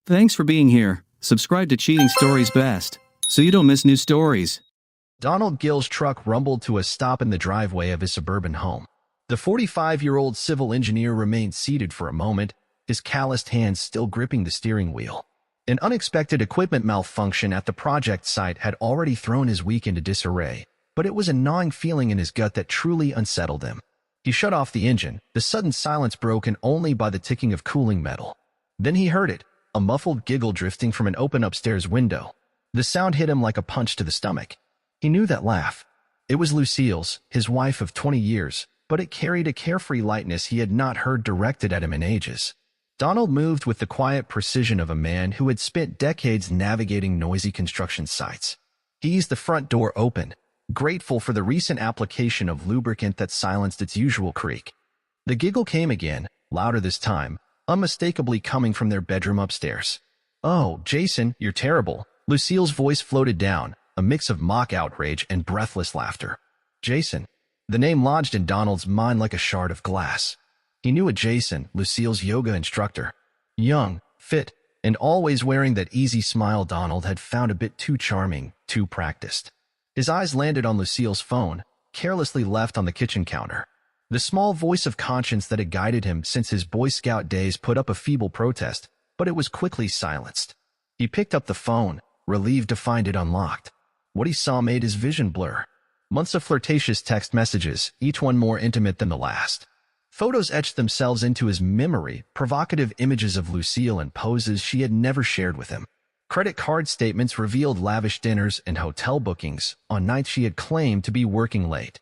Thanks for being here. Subscribe to Cheating Stories Best, so you don't miss new stories. Donald Gill's truck rumbled to a stop in the driveway of his suburban home. The 45-year-old civil engineer remained seated for a moment, his calloused hands still gripping the steering wheel. An unexpected equipment malfunction at the project site had already thrown his week into disarray, but it was a gnawing feeling in his gut that truly unsettled him. He shut off the engine, the sudden silence broken only by the ticking of cooling metal. Then he heard it, a muffled giggle drifting from an open upstairs window. The sound hit him like a punch to the stomach. He knew that laugh. It was Lucille's, his wife of 20 years, but it carried a carefree lightness he had not heard directed at him in ages. Donald moved with the quiet precision of a man who had spent decades navigating noisy construction sites. He eased the front door open, grateful for the recent application of lubricant that silenced its usual creak. The giggle came again, louder this time, unmistakably coming from their bedroom upstairs. "Oh, Jason, you're terrible." Lucille's voice floated down, a mix of mock outrage and breathless laughter. Jason. The name lodged in Donald's mind like a shard of glass. He knew a Jason, Lucille's yoga instructor. Young, fit, and always wearing that easy smile Donald had found a bit too charming, too practiced. His eyes landed on Lucille's phone, carelessly left on the kitchen counter. The small voice of conscience that had guided him since his Boy Scout days put up a feeble protest, but it was quickly silenced. He picked up the phone, relieved to find it unlocked. What he saw made his vision blur. Months of flirtatious text messages, each one more intimate than the last. Photos etched themselves into his memory, provocative images of Lucille and poses she had never shared with him. Credit card statements revealed lavish dinners and hotel bookings on nights she had claimed to be working late.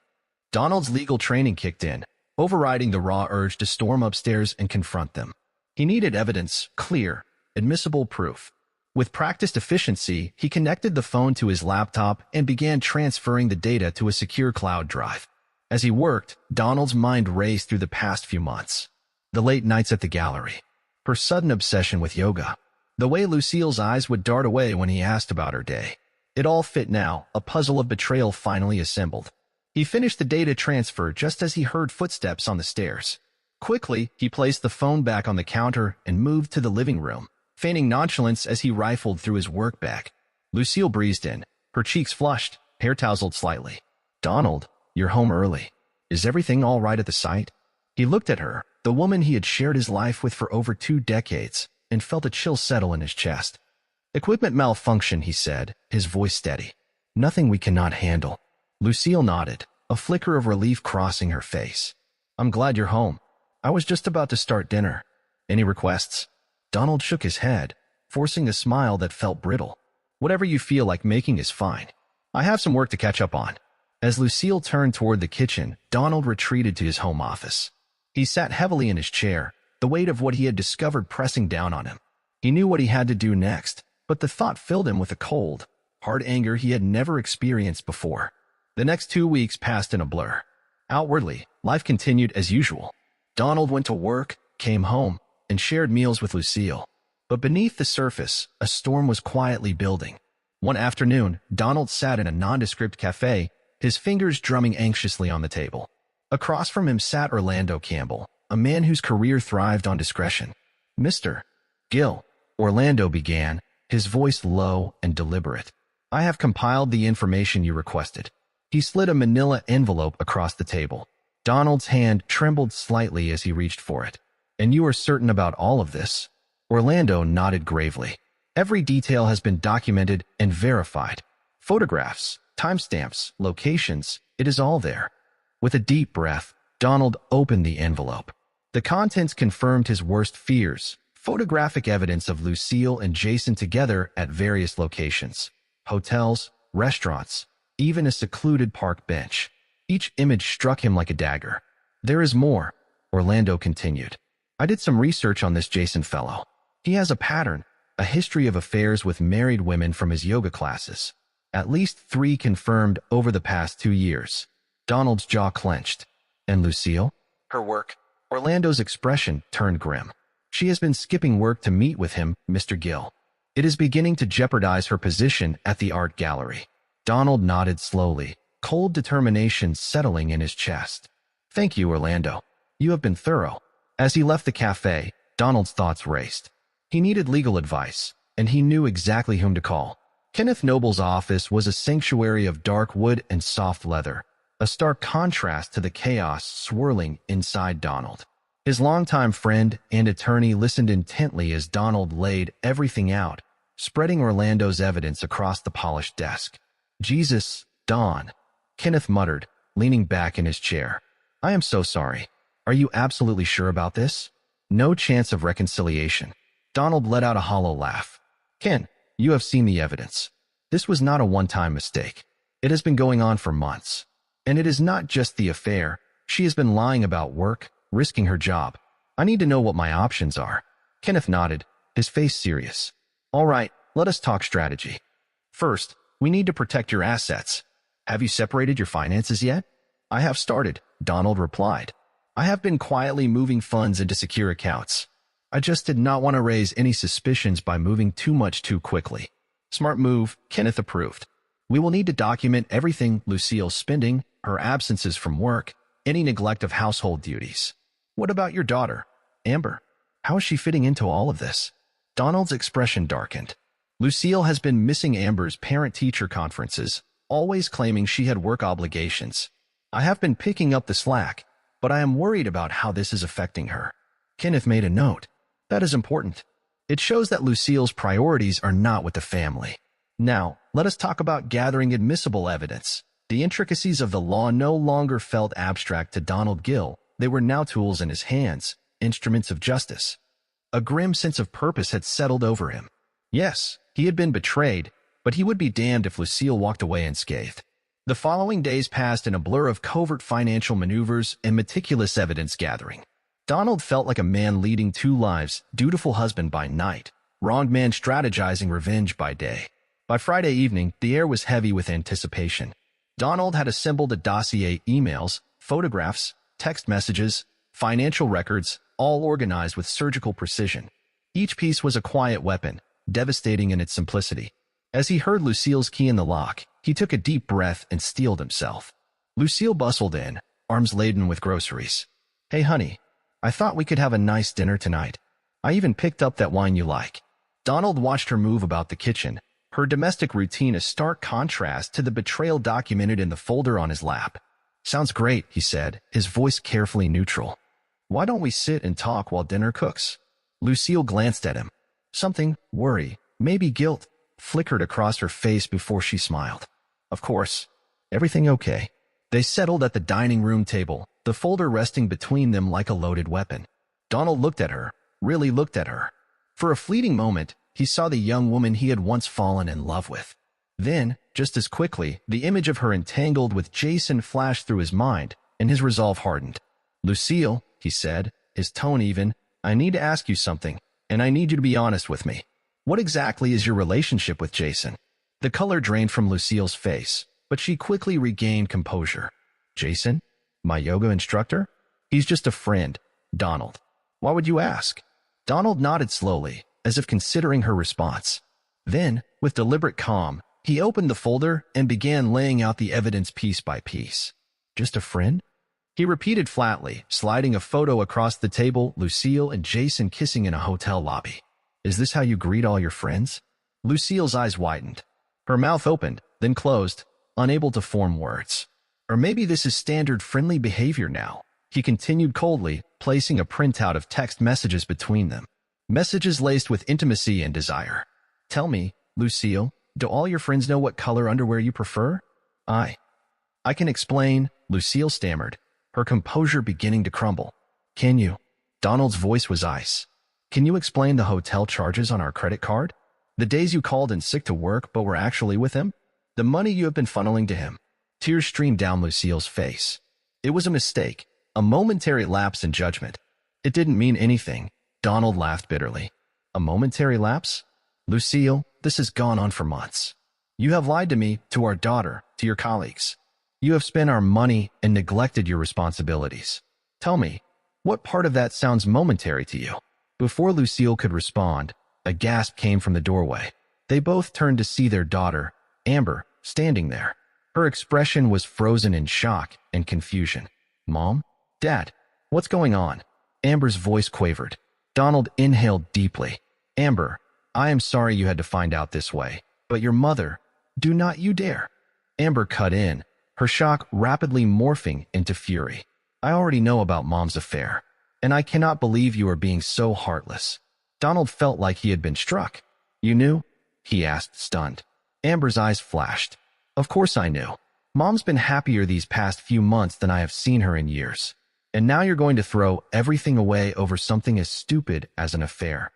Donald's legal training kicked in, overriding the raw urge to storm upstairs and confront them. He needed evidence, clear, admissible proof. With practiced efficiency, he connected the phone to his laptop and began transferring the data to a secure cloud drive. As he worked, Donald's mind raced through the past few months. The late nights at the gallery, her sudden obsession with yoga, the way Lucille's eyes would dart away when he asked about her day. It all fit now, a puzzle of betrayal finally assembled. He finished the data transfer just as he heard footsteps on the stairs. Quickly, he placed the phone back on the counter and moved to the living room, feigning nonchalance as he rifled through his work bag. Lucille breezed in, her cheeks flushed, hair tousled slightly. "Donald, you're home early. Is everything all right at the site?" He looked at her, the woman he had shared his life with for over 2 decades, and felt a chill settle in his chest. "Equipment malfunction," he said, his voice steady. "Nothing we cannot handle." Lucille nodded, a flicker of relief crossing her face. "I'm glad you're home. I was just about to start dinner. Any requests?" Donald shook his head, forcing a smile that felt brittle. "Whatever you feel like making is fine. I have some work to catch up on." As Lucille turned toward the kitchen, Donald retreated to his home office. He sat heavily in his chair, the weight of what he had discovered pressing down on him. He knew what he had to do next, but the thought filled him with a cold, hard anger he had never experienced before. The next 2 weeks passed in a blur. Outwardly, life continued as usual. Donald went to work, came home, and shared meals with Lucille. But beneath the surface, a storm was quietly building. One afternoon, Donald sat in a nondescript cafe, his fingers drumming anxiously on the table. Across from him sat Orlando Campbell, a man whose career thrived on discretion. "Mr. Gill," Orlando began, his voice low and deliberate. "I have compiled the information you requested." He slid a manila envelope across the table. Donald's hand trembled slightly as he reached for it. "And you are certain about all of this?" Orlando nodded gravely. "Every detail has been documented and verified. Photographs, timestamps, locations, it is all there." With a deep breath, Donald opened the envelope. The contents confirmed his worst fears, photographic evidence of Lucille and Jason together at various locations. Hotels, restaurants, even a secluded park bench. Each image struck him like a dagger. "There is more," Orlando continued. "I did some research on this Jason fellow. He has a pattern, a history of affairs with married women from his yoga classes. At least 3 confirmed over the past 2 years. Donald's jaw clenched. "And Lucille?" "Her work." Orlando's expression turned grim. "She has been skipping work to meet with him, Mr. Gill. It is beginning to jeopardize her position at the art gallery." Donald nodded slowly, cold determination settling in his chest. "Thank you, Orlando. You have been thorough." As he left the cafe, Donald's thoughts raced. He needed legal advice, and he knew exactly whom to call. Kenneth Noble's office was a sanctuary of dark wood and soft leather, a stark contrast to the chaos swirling inside Donald. His longtime friend and attorney listened intently as Donald laid everything out, spreading Orlando's evidence across the polished desk. "Jesus, Don," Kenneth muttered, leaning back in his chair. "I am so sorry. Are you absolutely sure about this? No chance of reconciliation." Donald let out a hollow laugh. "Ken, you have seen the evidence. This was not a one-time mistake. It has been going on for months. And it is not just the affair. She has been lying about work, risking her job. I need to know what my options are." Kenneth nodded, his face serious. "All right, let us talk strategy. First, we need to protect your assets. Have you separated your finances yet?" "I have started," Donald replied. "I have been quietly moving funds into secure accounts. I just did not want to raise any suspicions by moving too much too quickly." "Smart move," Kenneth approved. "We will need to document everything: Lucille's spending, her absences from work, any neglect of household duties." "What about your daughter, Amber? How is she fitting into all of this?" Donald's expression darkened. "Lucille has been missing Amber's parent-teacher conferences, always claiming she had work obligations. I have been picking up the slack, but I am worried about how this is affecting her." Kenneth made a note. "That is important. It shows that Lucille's priorities are not with the family." "Now, let us talk about gathering admissible evidence." The intricacies of the law no longer felt abstract to Donald Gill. They were now tools in his hands, instruments of justice. A grim sense of purpose had settled over him. Yes, he had been betrayed, but he would be damned if Lucille walked away unscathed. The following days passed in a blur of covert financial maneuvers and meticulous evidence gathering. Donald felt like a man leading two lives, dutiful husband by night, wronged man strategizing revenge by day. By Friday evening, the air was heavy with anticipation. Donald had assembled a dossier: emails, photographs, text messages, financial records, all organized with surgical precision. Each piece was a quiet weapon, devastating in its simplicity. As he heard Lucille's key in the lock, he took a deep breath and steeled himself. Lucille bustled in, arms laden with groceries. "Hey, honey, I thought we could have a nice dinner tonight. I even picked up that wine you like." Donald watched her move about the kitchen, her domestic routine a stark contrast to the betrayal documented in the folder on his lap. "Sounds great," he said, his voice carefully neutral. "Why don't we sit and talk while dinner cooks?" Lucille glanced at him. Something, worry, maybe guilt, flickered across her face before she smiled. "Of course. Everything okay?" They settled at the dining room table, the folder resting between them like a loaded weapon. Donald looked at her, really looked at her. For a fleeting moment, he saw the young woman he had once fallen in love with. Then, just as quickly, the image of her entangled with Jason flashed through his mind, and his resolve hardened. "Lucille," he said, his tone even, "I need to ask you something, and I need you to be honest with me. What exactly is your relationship with Jason?" The color drained from Lucille's face, but she quickly regained composure. "Jason? My yoga instructor? He's just a friend, Donald." "Why would you ask?" Donald nodded slowly, as if considering her response. Then, with deliberate calm, he opened the folder and began laying out the evidence piece by piece. "Just a friend?" he repeated flatly, sliding a photo across the table: Lucille and Jason kissing in a hotel lobby. "Is this how you greet all your friends?" Lucille's eyes widened. Her mouth opened, then closed, unable to form words. "Or maybe this is standard friendly behavior now," he continued coldly, placing a printout of text messages between them. Messages laced with intimacy and desire. "Tell me, Lucille, do all your friends know what color underwear you prefer?" I can explain," Lucille stammered, her composure beginning to crumble. "Can you?" Donald's voice was ice. "Can you explain the hotel charges on our credit card? The days you called in sick to work but were actually with him? The money you have been funneling to him?" Tears streamed down Lucille's face. It was a mistake, a momentary lapse in judgment. "It didn't mean anything," Donald laughed bitterly. "A momentary lapse? Lucille, this has gone on for months. You have lied to me, to our daughter, to your colleagues. You have spent our money and neglected your responsibilities. Tell me, what part of that sounds momentary to you?" Before Lucille could respond, a gasp came from the doorway. They both turned to see their daughter, Amber, standing there. Her expression was frozen in shock and confusion. "Mom? Dad? What's going on?" Amber's voice quavered. Donald inhaled deeply. Amber, I am sorry you had to find out this way, but your mother, do not you dare. Amber cut in, her shock rapidly morphing into fury. I already know about Mom's affair, and I cannot believe you are being so heartless. Donald felt like he had been struck. You knew? He asked, stunned. Amber's eyes flashed. Of course I knew. Mom's been happier these past few months than I have seen her in years. And now you're going to throw everything away over something as stupid as an affair.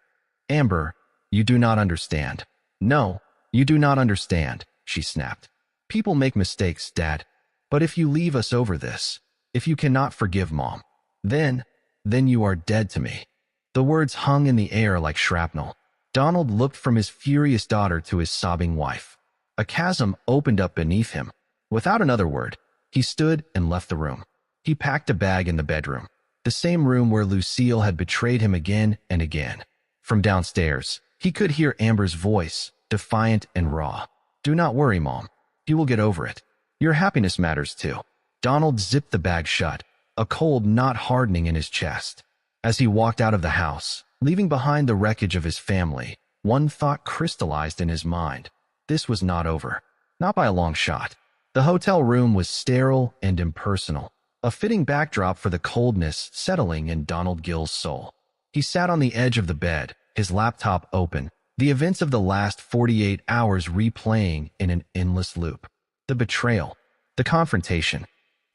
Amber, you do not understand. No, you do not understand, she snapped. People make mistakes, Dad. But if you leave us over this, if you cannot forgive Mom, then you are dead to me. The words hung in the air like shrapnel. Donald looked from his furious daughter to his sobbing wife. A chasm opened up beneath him. Without another word, he stood and left the room. He packed a bag in the bedroom, the same room where Lucille had betrayed him again and again. From downstairs, he could hear Amber's voice, defiant and raw. Do not worry, Mom. You will get over it. Your happiness matters too. Donald zipped the bag shut, a cold knot hardening in his chest. As he walked out of the house, leaving behind the wreckage of his family, one thought crystallized in his mind. This was not over. Not by a long shot. The hotel room was sterile and impersonal, a fitting backdrop for the coldness settling in Donald Gill's soul. He sat on the edge of the bed, his laptop open, the events of the last 48 hours replaying in an endless loop. The betrayal, the confrontation,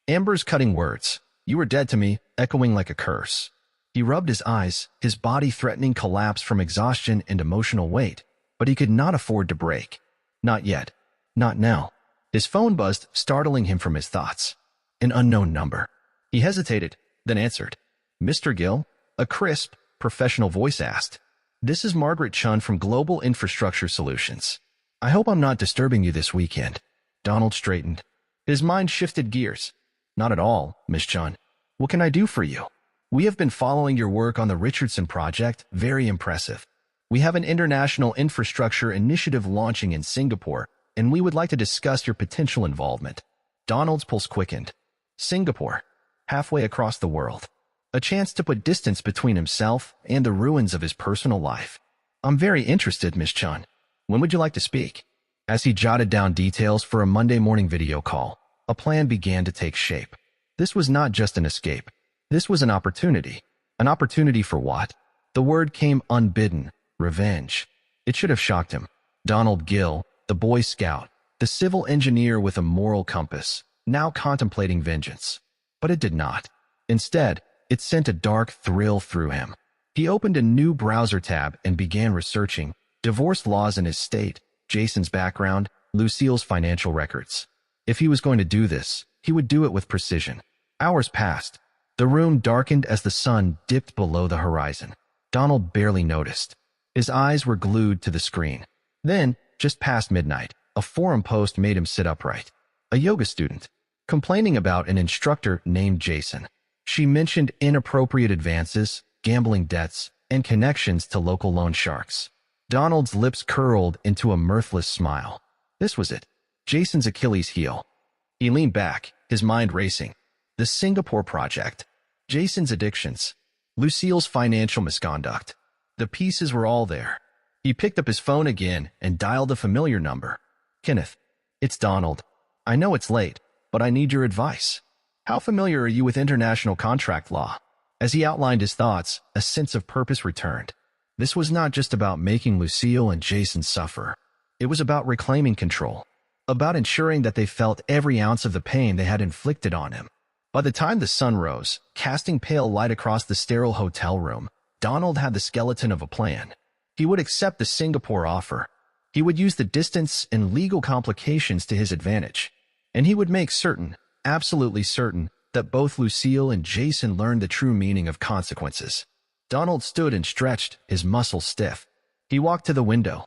Amber's cutting words, "You were dead to me," echoing like a curse. He rubbed his eyes, his body threatening collapse from exhaustion and emotional weight, but he could not afford to break. Not yet. Not now. His phone buzzed, startling him from his thoughts. An unknown number. He hesitated, then answered. "Mr. Gill?" A crisp, professional voice asked. "This is Margaret Chun from Global Infrastructure Solutions. I hope I'm not disturbing you this weekend." Donald straightened. His mind shifted gears. "Not at all, Miss Chun. What can I do for you? We have been following your work on the Richardson project. Very impressive. We have an international infrastructure initiative launching in Singapore, and we would like to discuss your potential involvement." Donald's pulse quickened. Singapore, halfway across the world. A chance to put distance between himself and the ruins of his personal life. "I'm very interested, Miss Chun. When would you like to speak?" As he jotted down details for a Monday morning video call, a plan began to take shape. This was not just an escape. This was an opportunity. An opportunity for what? The word came unbidden. Revenge. It should have shocked him. Donald Gill, the Boy Scout, the civil engineer with a moral compass, now contemplating vengeance. But it did not. Instead, it sent a dark thrill through him. He opened a new browser tab and began researching divorce laws in his state, Jason's background, Lucille's financial records. If he was going to do this, he would do it with precision. Hours passed. The room darkened as the sun dipped below the horizon. Donald barely noticed. His eyes were glued to the screen. Then, just past midnight, a forum post made him sit upright. A yoga student, complaining about an instructor named Jason. She mentioned inappropriate advances, gambling debts, and connections to local loan sharks. Donald's lips curled into a mirthless smile. This was it. Jason's Achilles heel. He leaned back, his mind racing. The Singapore project. Jason's addictions. Lucille's financial misconduct. The pieces were all there. He picked up his phone again and dialed a familiar number. "Kenneth, it's Donald. I know it's late, but I need your advice. How familiar are you with international contract law?" As he outlined his thoughts, a sense of purpose returned. This was not just about making Lucille and Jason suffer. It was about reclaiming control. About ensuring that they felt every ounce of the pain they had inflicted on him. By the time the sun rose, casting pale light across the sterile hotel room, Donald had the skeleton of a plan. He would accept the Singapore offer. He would use the distance and legal complications to his advantage. And he would make certain, absolutely certain, that both Lucille and Jason learned the true meaning of consequences. Donald stood and stretched, his muscles stiff. He walked to the window.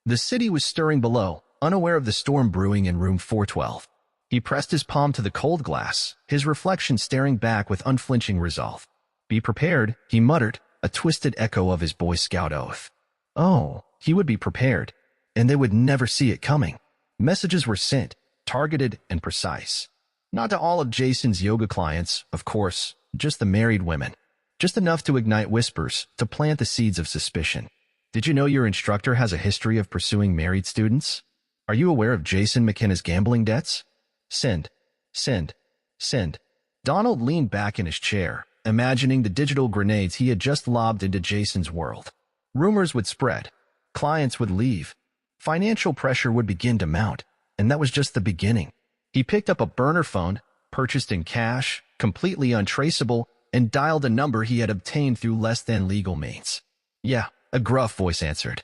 The city was stirring below, unaware of the storm brewing in room 412. He pressed his palm to the cold glass, his reflection staring back with unflinching resolve. "Be prepared," he muttered, a twisted echo of his Boy Scout oath. Oh, he would be prepared, and they would never see it coming. Messages were sent, targeted and precise. Not to all of Jason's yoga clients, of course, just the married women. Just enough to ignite whispers, to plant the seeds of suspicion. Did you know your instructor has a history of pursuing married students? Are you aware of Jason McKenna's gambling debts? Send, send, send. Donald leaned back in his chair, imagining the digital grenades he had just lobbed into Jason's world. Rumors would spread. Clients would leave. Financial pressure would begin to mount, and that was just the beginning. He picked up a burner phone, purchased in cash, completely untraceable, and dialed a number he had obtained through less than legal means. Yeah, a gruff voice answered.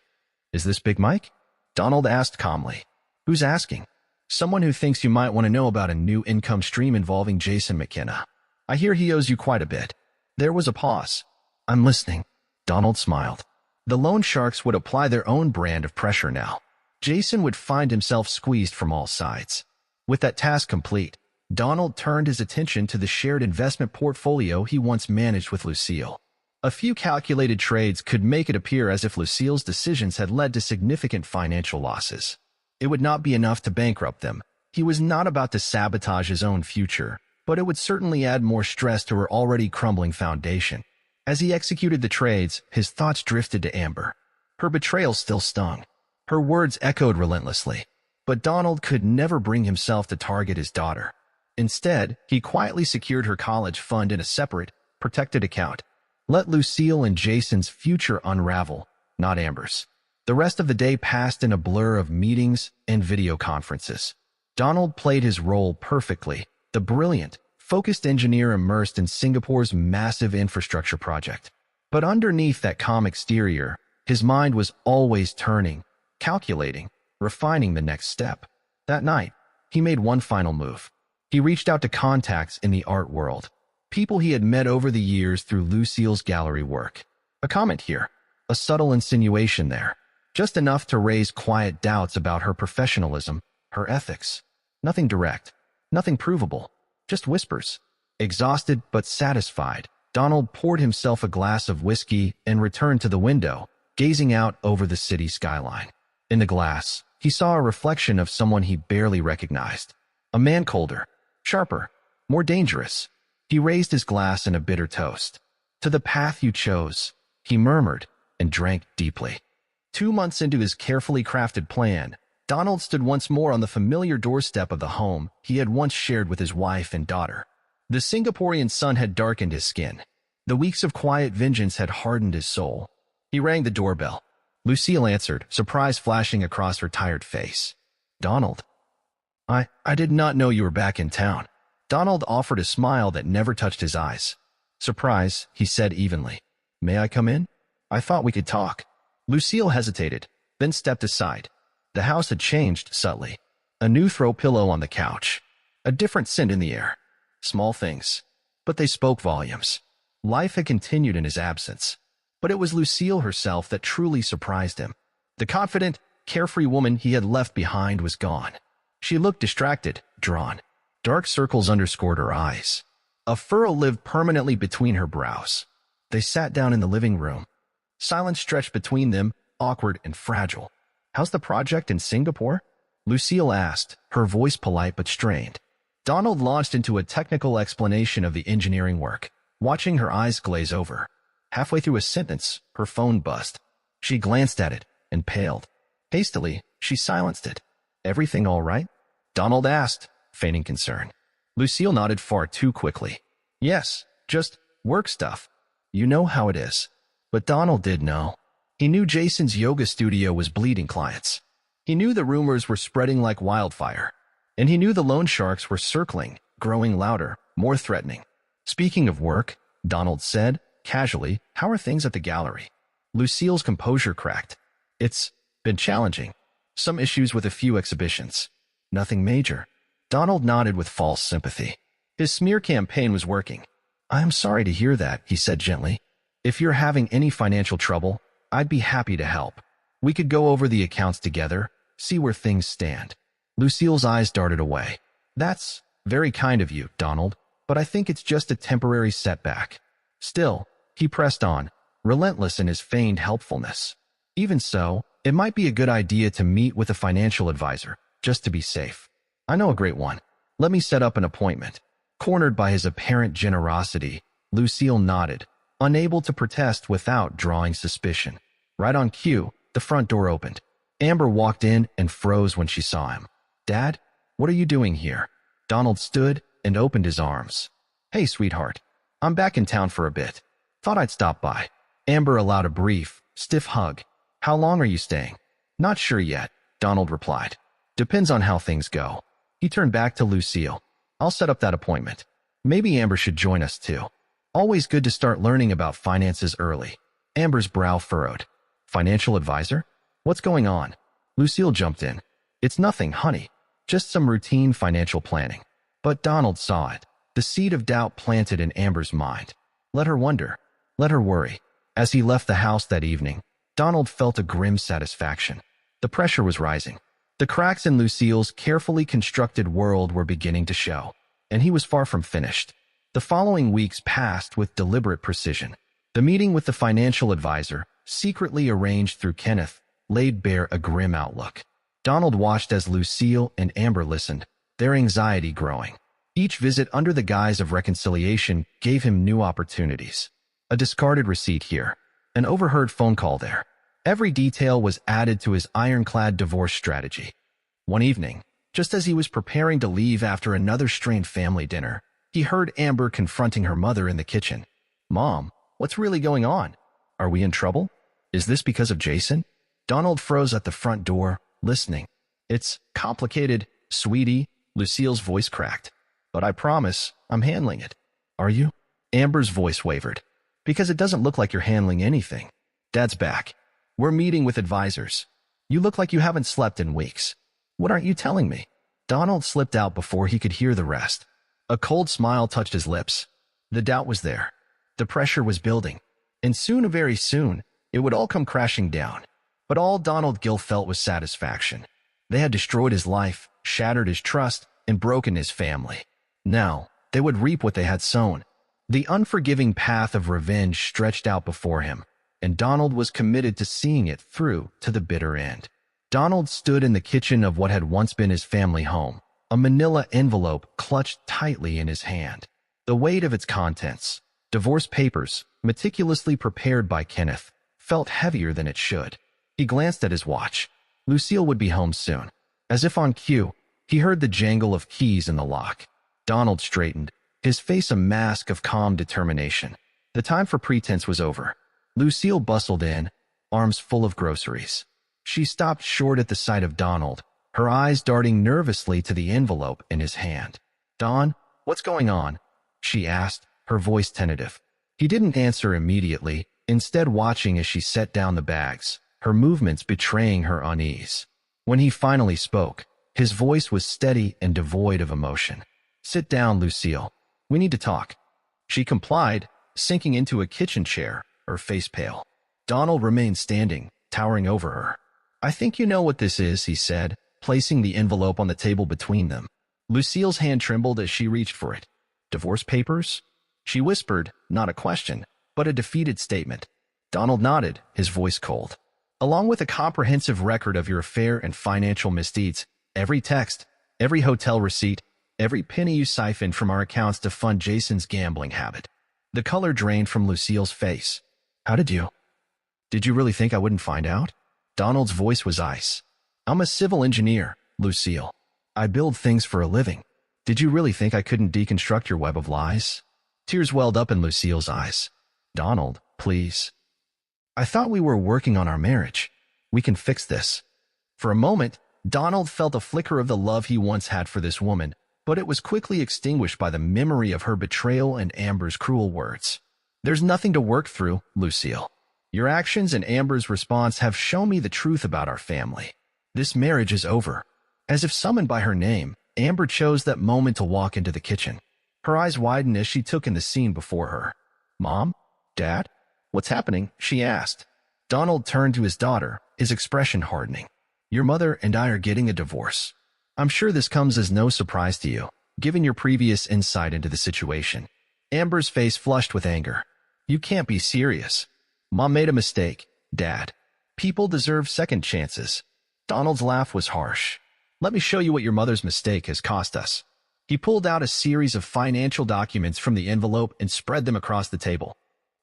Is this Big Mike? Donald asked calmly. Who's asking? Someone who thinks you might want to know about a new income stream involving Jason McKenna. I hear he owes you quite a bit. There was a pause. I'm listening. Donald smiled. The loan sharks would apply their own brand of pressure now. Jason would find himself squeezed from all sides. With that task complete, Donald turned his attention to the shared investment portfolio he once managed with Lucille. A few calculated trades could make it appear as if Lucille's decisions had led to significant financial losses. It would not be enough to bankrupt them. He was not about to sabotage his own future, but it would certainly add more stress to her already crumbling foundation. As he executed the trades, his thoughts drifted to Amber. Her betrayal still stung. Her words echoed relentlessly. But Donald could never bring himself to target his daughter. Instead, he quietly secured her college fund in a separate, protected account. Let Lucille and Jason's future unravel, not Amber's. The rest of the day passed in a blur of meetings and video conferences. Donald played his role perfectly, the brilliant, focused engineer immersed in Singapore's massive infrastructure project. But underneath that calm exterior, his mind was always turning, calculating, refining the next step. That night, he made one final move. He reached out to contacts in the art world, people he had met over the years through Lucille's gallery work. A comment here, a subtle insinuation there, just enough to raise quiet doubts about her professionalism, her ethics. Nothing direct, nothing provable, just whispers. Exhausted but satisfied, Donald poured himself a glass of whiskey and returned to the window, gazing out over the city skyline. In the glass, he saw a reflection of someone he barely recognized. A man colder, sharper, more dangerous. He raised his glass in a bitter toast. To the path you chose, he murmured and drank deeply. 2 months into his carefully crafted plan, Donald stood once more on the familiar doorstep of the home he had once shared with his wife and daughter. The Singaporean sun had darkened his skin. The weeks of quiet vengeance had hardened his soul. He rang the doorbell. Lucille answered, surprise flashing across her tired face. Donald. I did not know you were back in town. Donald offered a smile that never touched his eyes. Surprise, he said evenly. May I come in? I thought we could talk. Lucille hesitated, then stepped aside. The house had changed subtly. A new throw pillow on the couch. A different scent in the air. Small things, but they spoke volumes. Life had continued in his absence. But it was Lucille herself that truly surprised him. The confident, carefree woman he had left behind was gone. She looked distracted, drawn. Dark circles underscored her eyes. A furrow lived permanently between her brows. They sat down in the living room. Silence stretched between them, awkward and fragile. How's the project in Singapore? Lucille asked, her voice polite but strained. Donald launched into a technical explanation of the engineering work, watching her eyes glaze over. Halfway through a sentence, her phone buzzed. She glanced at it and paled. Hastily, she silenced it. Everything all right? Donald asked, feigning concern. Lucille nodded far too quickly. Yes, just work stuff. You know how it is. But Donald did know. He knew Jason's yoga studio was bleeding clients. He knew the rumors were spreading like wildfire. And he knew the loan sharks were circling, growing louder, more threatening. Speaking of work, Donald said, casually, how are things at the gallery? Lucille's composure cracked. It's been challenging. Some issues with a few exhibitions. Nothing major. Donald nodded with false sympathy. His smear campaign was working. I am sorry to hear that, he said gently. If you're having any financial trouble, I'd be happy to help. We could go over the accounts together, see where things stand. Lucille's eyes darted away. That's very kind of you, Donald, but I think it's just a temporary setback. Still, he pressed on, relentless in his feigned helpfulness. Even so, it might be a good idea to meet with a financial advisor, just to be safe. I know a great one. Let me set up an appointment. Cornered by his apparent generosity, Lucille nodded, unable to protest without drawing suspicion. Right on cue, the front door opened. Amber walked in and froze when she saw him. "Dad, what are you doing here?" Donald stood and opened his arms. "Hey, sweetheart. I'm back in town for a bit. Thought I'd stop by." Amber allowed a brief, stiff hug. "How long are you staying?" "Not sure yet," Donald replied. "Depends on how things go." He turned back to Lucille. "I'll set up that appointment. Maybe Amber should join us too. Always good to start learning about finances early." Amber's brow furrowed. "Financial advisor? What's going on?" Lucille jumped in. "It's nothing, honey. Just some routine financial planning." But Donald saw it. The seed of doubt planted in Amber's mind. Let her wonder. Let her worry. As he left the house that evening, Donald felt a grim satisfaction. The pressure was rising. The cracks in Lucille's carefully constructed world were beginning to show, and he was far from finished. The following weeks passed with deliberate precision. The meeting with the financial advisor, secretly arranged through Kenneth, laid bare a grim outlook. Donald watched as Lucille and Amber listened, their anxiety growing. Each visit under the guise of reconciliation gave him new opportunities. A discarded receipt here, an overheard phone call there. Every detail was added to his ironclad divorce strategy. One evening, just as he was preparing to leave after another strained family dinner, he heard Amber confronting her mother in the kitchen. "Mom, what's really going on? Are we in trouble? Is this because of Jason?" Donald froze at the front door, listening. "It's complicated, sweetie," Lucille's voice cracked. "But I promise, I'm handling it." "Are you?" Amber's voice wavered. "Because it doesn't look like you're handling anything." "Dad's back. We're meeting with advisors. You look like you haven't slept in weeks. What aren't you telling me?" Donald slipped out before he could hear the rest. A cold smile touched his lips. The doubt was there. The pressure was building. And soon, very soon, it would all come crashing down. But all Donald Gill felt was satisfaction. They had destroyed his life, shattered his trust, and broken his family. Now, they would reap what they had sown. The unforgiving path of revenge stretched out before him, and Donald was committed to seeing it through to the bitter end. Donald stood in the kitchen of what had once been his family home, a manila envelope clutched tightly in his hand. The weight of its contents, divorce papers, meticulously prepared by Kenneth, felt heavier than it should. He glanced at his watch. Lucille would be home soon. As if on cue, he heard the jangle of keys in the lock. Donald straightened, his face a mask of calm determination. The time for pretense was over. Lucille bustled in, arms full of groceries. She stopped short at the sight of Donald, her eyes darting nervously to the envelope in his hand. "Don, what's going on?" she asked, her voice tentative. He didn't answer immediately, instead watching as she set down the bags, her movements betraying her unease. When he finally spoke, his voice was steady and devoid of emotion. "Sit down, Lucille. We need to talk." She complied, sinking into a kitchen chair, her face pale. Donald remained standing, towering over her. "I think you know what this is," he said, placing the envelope on the table between them. Lucille's hand trembled as she reached for it. "Divorce papers?" She whispered, not a question, but a defeated statement. Donald nodded, his voice cold. "Along with a comprehensive record of your affair and financial misdeeds, every text, every hotel receipt, every penny you siphoned from our accounts to fund Jason's gambling habit." The color drained from Lucille's face. "How did you? Did you really think I wouldn't find out?" Donald's voice was ice. "I'm a civil engineer, Lucille. I build things for a living. Did you really think I couldn't deconstruct your web of lies?" Tears welled up in Lucille's eyes. "Donald, please. I thought we were working on our marriage. We can fix this." For a moment, Donald felt a flicker of the love he once had for this woman, but it was quickly extinguished by the memory of her betrayal and Amber's cruel words. "There's nothing to work through, Lucille. Your actions and Amber's response have shown me the truth about our family. This marriage is over." As if summoned by her name, Amber chose that moment to walk into the kitchen. Her eyes widened as she took in the scene before her. "Mom? Dad? What's happening?" she asked. Donald turned to his daughter, his expression hardening. "Your mother and I are getting a divorce. I'm sure this comes as no surprise to you, given your previous insight into the situation." Amber's face flushed with anger. "You can't be serious." "Mom made a mistake, Dad. People deserve second chances." Donald's laugh was harsh. "Let me show you what your mother's mistake has cost us." He pulled out a series of financial documents from the envelope and spread them across the table.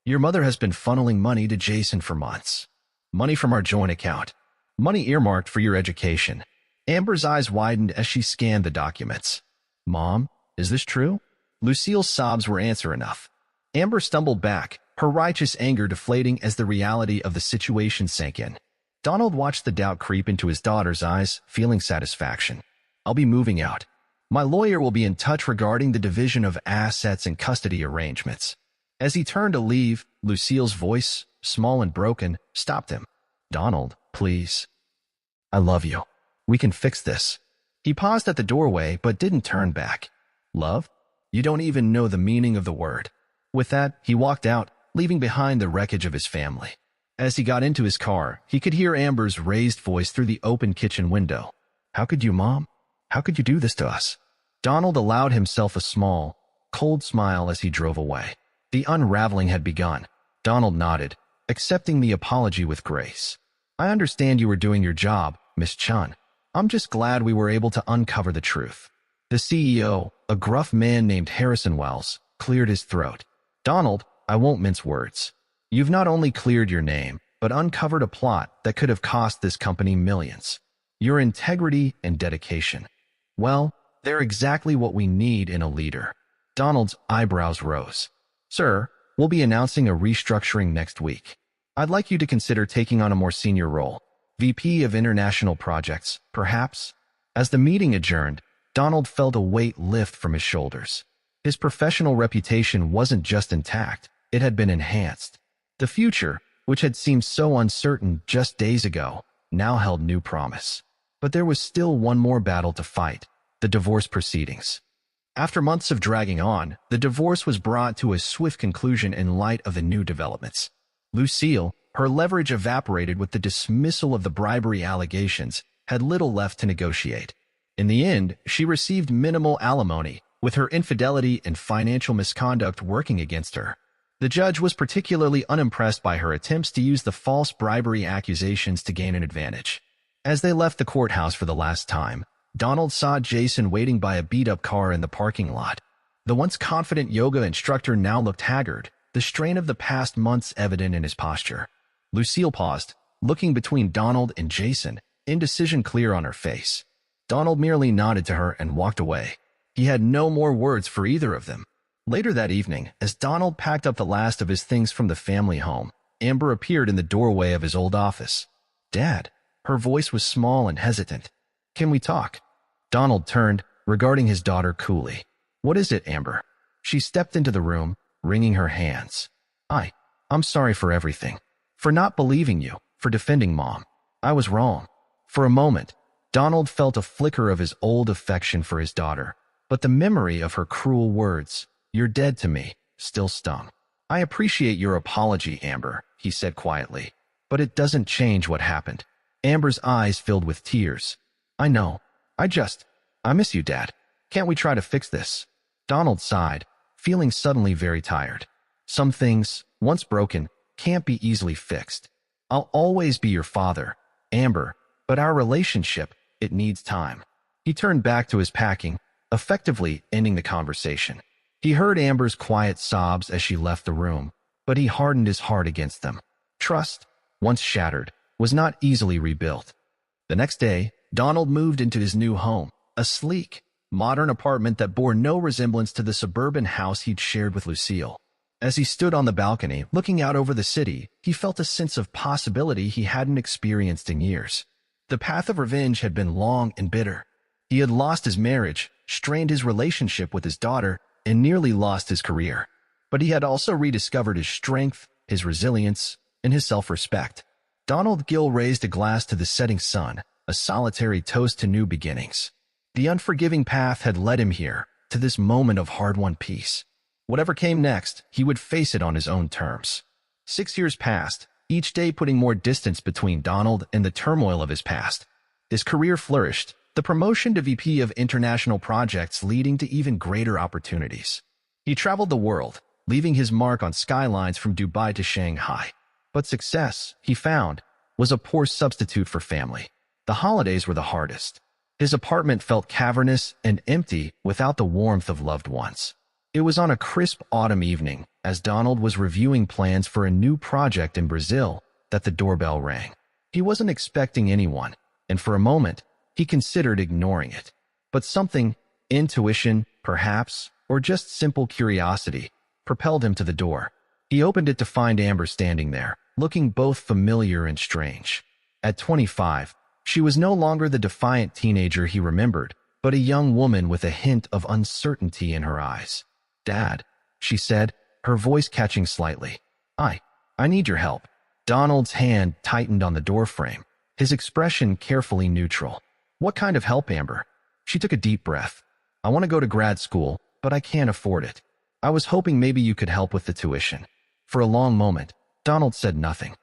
"Your mother has been funneling money to Jason for months. Money from our joint account. Money earmarked for your education. Amber's eyes widened as she scanned the documents. Mom, is this true? Lucille's sobs were answer enough. Amber stumbled back, her righteous anger deflating as the reality of the situation sank in. Donald watched the doubt creep into his daughter's eyes, feeling satisfaction. I'll be moving out. My lawyer will be in touch regarding the division of assets and custody arrangements. As he turned to leave, Lucille's voice, small and broken, stopped him. Donald, please. I love you. We can fix this. He paused at the doorway but didn't turn back. Love? You don't even know the meaning of the word. With that, he walked out, leaving behind the wreckage of his family. As he got into his car, he could hear Amber's raised voice through the open kitchen window. How could you, Mom? How could you do this to us? Donald allowed himself a small, cold smile as he drove away. The unraveling had begun. Donald nodded, accepting the apology with grace. I understand you were doing your job, Miss Chun. I'm just glad we were able to uncover the truth. The CEO, a gruff man named Harrison Wells, cleared his throat. Donald, I won't mince words. You've not only cleared your name, but uncovered a plot that could have cost this company millions. Your integrity and dedication. Well, they're exactly what we need in a leader. Donald's eyebrows rose. Sir, we'll be announcing a restructuring next week. I'd like you to consider taking on a more senior role. VP of International Projects, perhaps? As the meeting adjourned, Donald felt a weight lift from his shoulders. His professional reputation wasn't just intact, it had been enhanced. The future, which had seemed so uncertain just days ago, now held new promise. But there was still one more battle to fight, the divorce proceedings. After months of dragging on, the divorce was brought to a swift conclusion in light of the new developments. Lucille, her leverage evaporated with the dismissal of the bribery allegations, had little left to negotiate. In the end, she received minimal alimony, with her infidelity and financial misconduct working against her. The judge was particularly unimpressed by her attempts to use the false bribery accusations to gain an advantage. As they left the courthouse for the last time, Donald saw Jason waiting by a beat-up car in the parking lot. The once confident yoga instructor now looked haggard, the strain of the past months evident in his posture. Lucille paused, looking between Donald and Jason, indecision clear on her face. Donald merely nodded to her and walked away. He had no more words for either of them. Later that evening, as Donald packed up the last of his things from the family home, Amber appeared in the doorway of his old office. Dad. Her voice was small and hesitant. Can we talk? Donald turned, regarding his daughter coolly. What is it, Amber? She stepped into the room, wringing her hands. I'm sorry for everything. For not believing you, for defending Mom. I was wrong. For a moment, Donald felt a flicker of his old affection for his daughter, but the memory of her cruel words, "You're dead to me," still stung. I appreciate your apology, Amber, he said quietly, but it doesn't change what happened. Amber's eyes filled with tears. I know. I miss you, Dad. Can't we try to fix this? Donald sighed, feeling suddenly very tired. Some things, once broken, can't be easily fixed. I'll always be your father, Amber, but our relationship, it needs time. He turned back to his packing, effectively ending the conversation. He heard Amber's quiet sobs as she left the room, but he hardened his heart against them. Trust, once shattered, was not easily rebuilt. The next day, Donald moved into his new home, a sleek, modern apartment that bore no resemblance to the suburban house he'd shared with Lucille. As he stood on the balcony, looking out over the city, he felt a sense of possibility he hadn't experienced in years. The path of revenge had been long and bitter. He had lost his marriage, strained his relationship with his daughter, and nearly lost his career. But he had also rediscovered his strength, his resilience, and his self-respect. Donald Gill raised a glass to the setting sun, a solitary toast to new beginnings. The unforgiving path had led him here, to this moment of hard-won peace. Whatever came next, he would face it on his own terms. 6 years passed, each day putting more distance between Donald and the turmoil of his past. His career flourished, the promotion to VP of International Projects leading to even greater opportunities. He traveled the world, leaving his mark on skylines from Dubai to Shanghai. But success, he found, was a poor substitute for family. The holidays were the hardest. His apartment felt cavernous and empty without the warmth of loved ones. It was on a crisp autumn evening, as Donald was reviewing plans for a new project in Brazil, that the doorbell rang. He wasn't expecting anyone, and for a moment, he considered ignoring it. But something, intuition, perhaps, or just simple curiosity, propelled him to the door. He opened it to find Amber standing there, looking both familiar and strange. At 25, she was no longer the defiant teenager he remembered, but a young woman with a hint of uncertainty in her eyes. "Dad," she said, her voice catching slightly. I need your help." Donald's hand tightened on the doorframe, his expression carefully neutral. "What kind of help, Amber?" She took a deep breath. "I want to go to grad school, but I can't afford it. I was hoping maybe you could help with the tuition." For a long moment, Donald said nothing.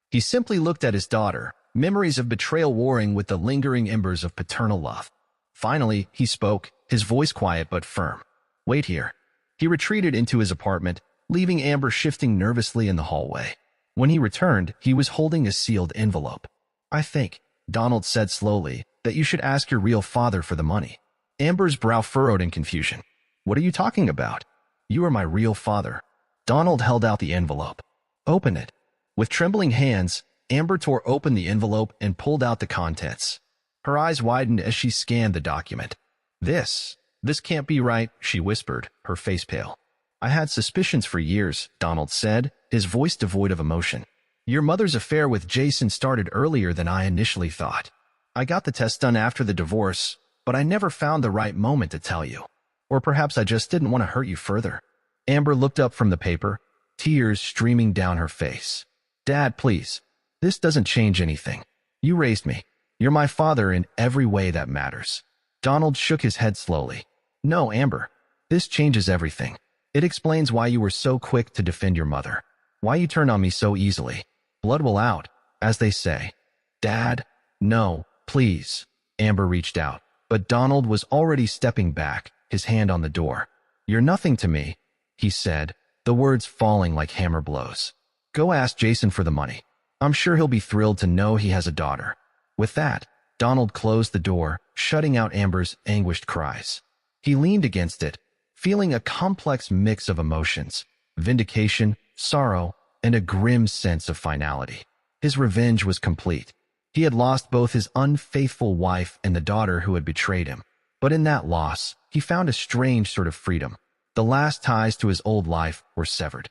He simply looked at his daughter, memories of betrayal warring with the lingering embers of paternal love. Finally, he spoke, his voice quiet but firm. "Wait here." He retreated into his apartment, leaving Amber shifting nervously in the hallway. When he returned, he was holding a sealed envelope. "I think," Donald said slowly, "that you should ask your real father for the money." Amber's brow furrowed in confusion. "What are you talking about? You are my real father." Donald held out the envelope. "Open it." With trembling hands, Amber tore open the envelope and pulled out the contents. Her eyes widened as she scanned the document. This can't be right," she whispered, her face pale. "I had suspicions for years," Donald said, his voice devoid of emotion. "Your mother's affair with Jason started earlier than I initially thought. I got the test done after the divorce, but I never found the right moment to tell you. Or perhaps I just didn't want to hurt you further." Amber looked up from the paper, tears streaming down her face. "Dad, please. This doesn't change anything. You raised me. You're my father in every way that matters." Donald shook his head slowly. "No, Amber. This changes everything. It explains why you were so quick to defend your mother. Why you turned on me so easily. Blood will out, as they say." "Dad, no, please." Amber reached out, but Donald was already stepping back, his hand on the door. "You're nothing to me," he said, the words falling like hammer blows. "Go ask Jason for the money. I'm sure he'll be thrilled to know he has a daughter." With that, Donald closed the door, shutting out Amber's anguished cries. He leaned against it, feeling a complex mix of emotions, vindication, sorrow, and a grim sense of finality. His revenge was complete. He had lost both his unfaithful wife and the daughter who had betrayed him. But in that loss, he found a strange sort of freedom. The last ties to his old life were severed.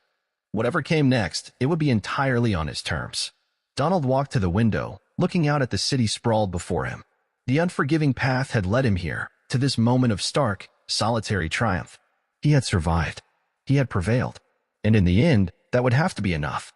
Whatever came next, it would be entirely on his terms. Donald walked to the window, looking out at the city sprawled before him. The unforgiving path had led him here, to this moment of stark, solitary triumph. He had survived. He had prevailed. And in the end, that would have to be enough.